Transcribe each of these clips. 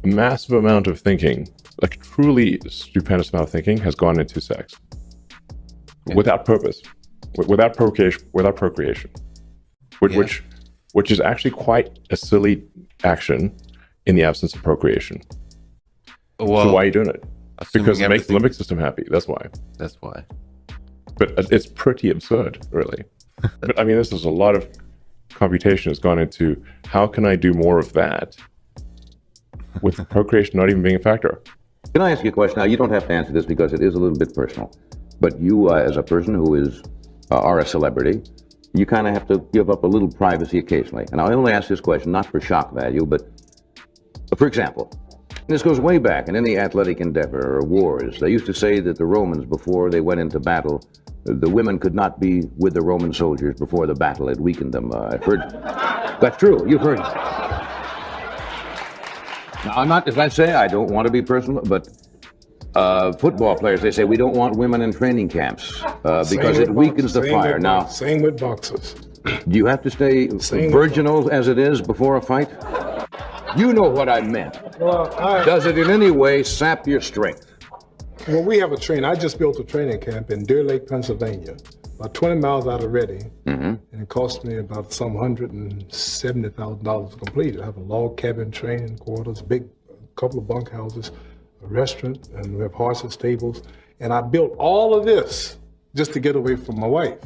a massive amount of thinking, like a truly stupendous amount of thinking, has gone into sex without purpose, without procreation, which is actually quite a silly action in the absence of procreation. Well, so why are you doing it? Because it makes the limbic system happy. That's why. That's why. But it's pretty absurd, really. But I mean, this is a lot of computation has gone into how can I do more of that with procreation not even being a factor. Can I ask you a question? Now, you don't have to answer this because it is a little bit personal, but you, as a person who is are a celebrity, you kind of have to give up a little privacy occasionally. And I only ask this question not for shock value, but for example, this goes way back in any athletic endeavor or wars. They used to say that the Romans, before they went into battle, the women could not be with the Roman soldiers before the battle. It weakened them. I've heard. That's true. You've heard it. Now, I'm not, as I say, I don't want to be personal, but football players, they say we don't want women in training camps because it weakens the fire. Now, same with boxers. Do you have to stay virginal as it is before a fight? You know what I meant. Well, does it in any way sap your strength? Well, we have a I just built a training camp in Deer Lake, Pennsylvania, about 20 miles out of Reading, and it cost me about some $170,000 to complete it. I have a log cabin, training quarters, big couple of bunkhouses, a restaurant, and we have horses, stables, and I built all of this just to get away from my wife.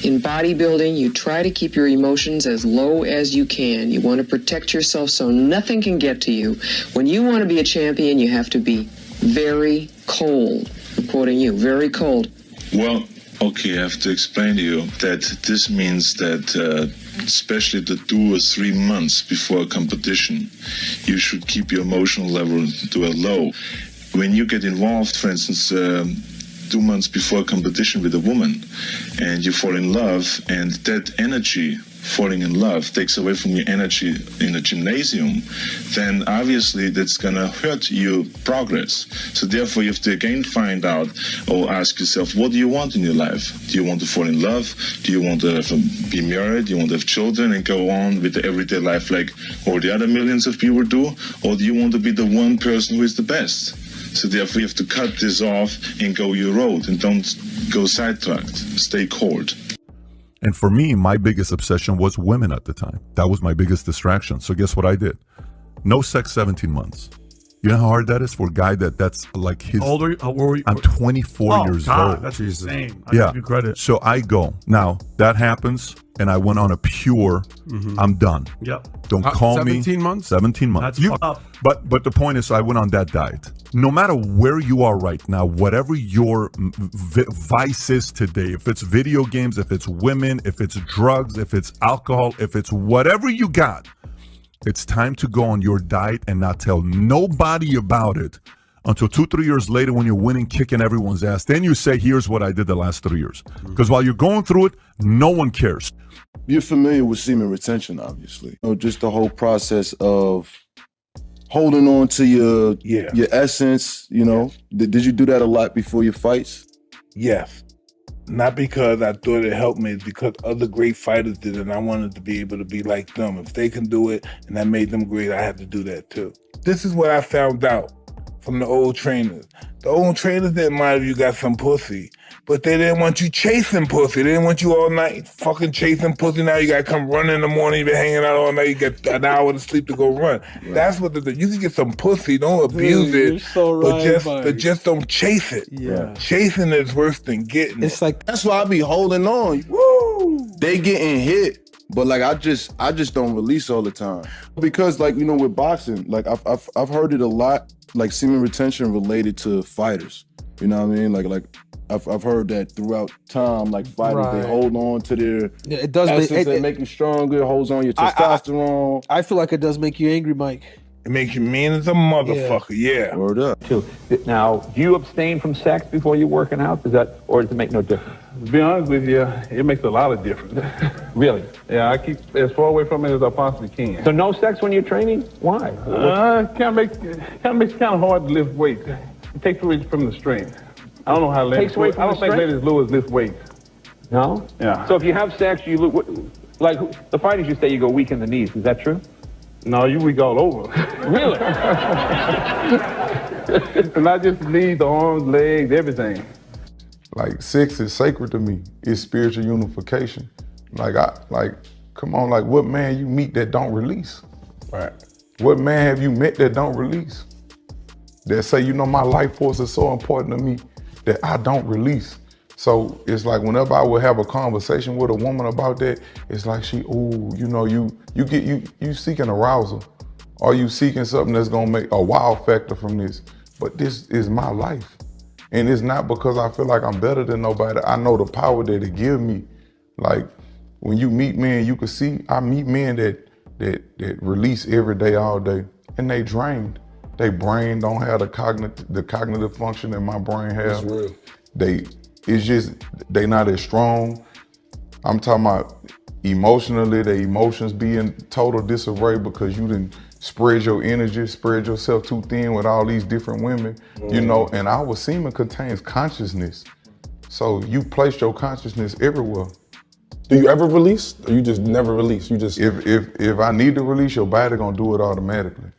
In bodybuilding, you try to keep your emotions as low as you can. You want to protect yourself so nothing can get to you. When you want to be a champion, you have to be very cold. I'm quoting you, very cold. Well, okay, I have to explain to you that this means that especially the 2 or 3 months before a competition, you should keep your emotional level to a low. When you get involved, for instance, 2 months before a competition with a woman, and you fall in love, and that energy, falling in love, takes away from your energy in a gymnasium, then obviously that's gonna hurt your progress. So therefore you have to again find out or ask yourself, what do you want in your life? Do you want to fall in love? Do you want to be married? Do you want to have children and go on with the everyday life like all the other millions of people do? Or do you want to be the one person who is the best? So therefore you have to cut this off and go your road and don't go sidetracked. Stay cold. And for me, my biggest obsession was women at the time. That was my biggest distraction. So guess what I did? No sex 17 months. You know how hard that is for a guy that's like his... How old are you? How were you? I'm 24 years old. That's insane. I give you credit. So I go. Now, that happens, and I went on a pure, I'm done. Yep. Don't call 17 me. months? 17 months. That's up. But the point is, I went on that diet. No matter where you are right now, whatever your vice is today, if it's video games, if it's women, if it's drugs, if it's alcohol, if it's whatever you got, it's time to go on your diet and not tell nobody about it until 2-3 years later when you're winning, kicking everyone's ass. Then you say, here's what I did the last 3 years. Because while you're going through it, no one cares. You're familiar with semen retention, obviously. You know, just the whole process of holding on to your essence, you know. Did you do that a lot before your fights? Yes. Not because I thought it helped me, it's because other great fighters did it and I wanted to be able to be like them. If they can do it and that made them great, I had to do that too. This is what I found out from the old trainers. The old trainers didn't mind if you got some pussy, but they didn't want you chasing pussy. They didn't want you all night fucking chasing pussy. Now you gotta come running in the morning, you've been hanging out all night, you get an hour to sleep to go run. Right. That's what you can get some pussy, don't abuse it, so right, but just don't chase it. Yeah. Chasing is worse than getting it. Like, that's why I be holding on. Woo! They getting hit, but like I just don't release all the time. Because like, you know, with boxing, like I've heard it a lot, like semen retention related to fighters. You know what I mean? Like I've heard that throughout time, like fighters, they hold on to their essence and make you stronger, holds on your testosterone. I feel like it does make you angry, Mike. It makes you mean as a motherfucker, yeah. Word up. Now, do you abstain from sex before you're working out? Or does it make no difference? To be honest with you, it makes a lot of difference. Really? Yeah, I keep as far away from it as I possibly can. So no sex when you're training? Why? It makes it kind of hard to lift weights. It takes away from the strength. I don't know how ladies. I don't think ladies Lewis lift weights. No? Yeah. So if you have sex, like the fighters, you say you go weak in the knees. Is that true? No, you weak all over. Really? And I just need the arms, legs, everything. Like, sex is sacred to me. It's spiritual unification. Come on, like, what man you meet that don't release? Right. What man have you met that don't release? That say, you know, my life force is so important to me that I don't release. So it's like whenever I would have a conversation with a woman about that, it's like you seeking arousal, or you seeking something that's gonna make a wow factor from this. But this is my life. And it's not because I feel like I'm better than nobody. I know the power that it give me. Like, when you meet men, you can see, I meet men that release every day, all day, and they drained. They brain don't have the cognitive function that my brain has. That's real. They not as strong. I'm talking about emotionally, their emotions be in total disarray because you didn't spread your energy, spread yourself too thin with all these different women, you know, and our semen contains consciousness. So you place your consciousness everywhere. Do you ever release, or you just never release? You just if I need to release, your body gonna do it automatically.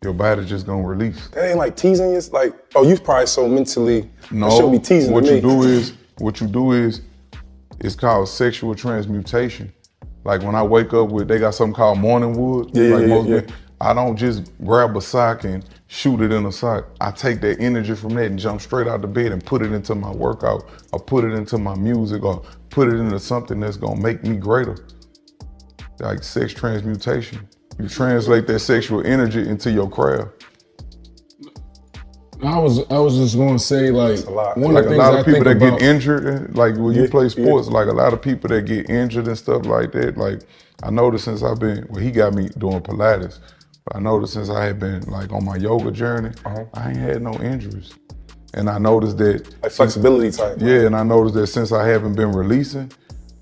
Your body just gonna release. That ain't like teasing you. Like, oh, you probably so mentally. No, shouldn't be teasing what me. you do is, it's called sexual transmutation. Like when I wake up they got something called morning wood. Yeah. I don't just grab a sock and shoot it in a sock. I take that energy from that and jump straight out the bed and put it into my workout, or put it into my music, or put it into something that's gonna make me greater. Like sex transmutation. You translate that sexual energy into your craft. I was just gonna say, like, one like of the a lot of people that get injured, like when you play sports, like a lot of people that get injured and stuff like that. Like I noticed since I've been, he got me doing Pilates, but I noticed since I had been like on my yoga journey, I ain't had no injuries. And I noticed that like flexibility type. Yeah, and I noticed that since I haven't been releasing,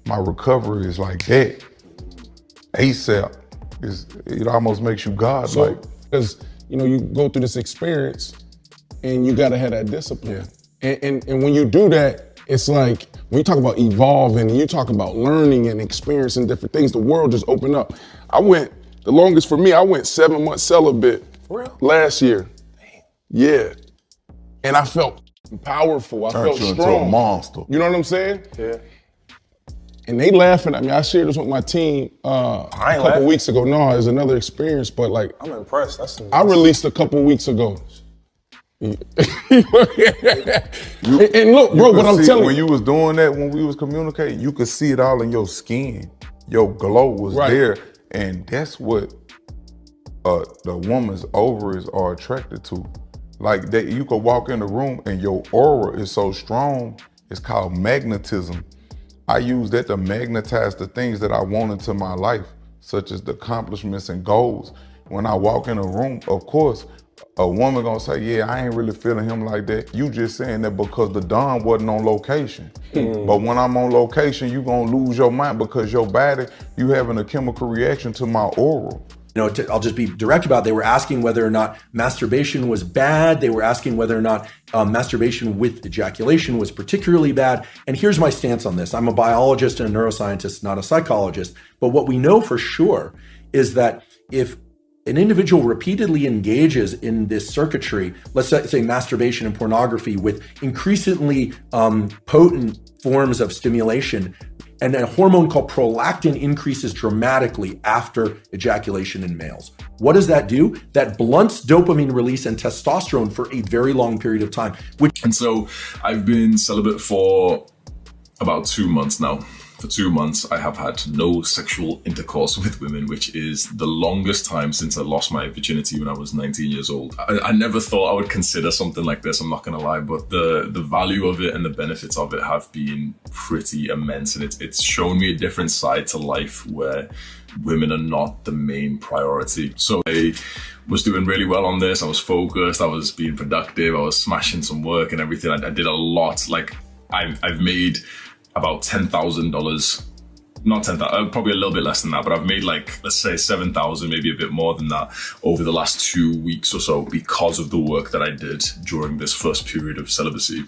my recovery is like that. ASAP. It almost makes you godlike. So, because you go through this experience, and you gotta have that discipline. Yeah. And when you do that, it's like when you talk about evolving, and you talk about learning and experiencing different things, the world just opened up. The longest for me, I went 7 months celibate last year. Damn. Yeah. And I felt powerful. I felt strong. Into a monster. You know what I'm saying? Yeah. And they laughing at me. I shared this with my team a couple weeks ago. No, it's another experience, but like, I'm impressed. I released a couple weeks ago. And look, bro, what I'm telling you. When you was doing that, when we was communicating, you could see it all in your skin. Your glow was there. And that's what the woman's ovaries are attracted to. Like that, you could walk in the room and your aura is so strong, it's called magnetism. I use that to magnetize the things that I want into my life, such as the accomplishments and goals. When I walk in a room, of course, a woman gonna say, yeah, I ain't really feeling him like that. You just saying that because the Don wasn't on location. But when I'm on location, you gonna lose your mind because your body, you having a chemical reaction to my aura. I'll just be direct about it. They were asking whether or not masturbation was bad. They were asking whether or not masturbation with ejaculation was particularly bad. And here's my stance on this. I'm a biologist and a neuroscientist, not a psychologist. But what we know for sure is that if an individual repeatedly engages in this circuitry, let's say masturbation and pornography with increasingly potent forms of stimulation, and a hormone called prolactin increases dramatically after ejaculation in males. What does that do? That blunts dopamine release and testosterone for a very long period of time. And so I've been celibate for about 2 months now. For 2 months, I have had no sexual intercourse with women, which is the longest time since I lost my virginity when I was 19 years old. I never thought I would consider something like this, I'm not gonna lie, but the value of it and the benefits of it have been pretty immense, and it's shown me a different side to life where women are not the main priority. So I was doing really well on this, I was focused, I was being productive, I was smashing some work and everything. I did a lot. Like I've made about $10,000, not 10,000, probably a little bit less than that, but I've made like, let's say 7,000, maybe a bit more than that over the last 2 weeks or so because of the work that I did during this first period of celibacy.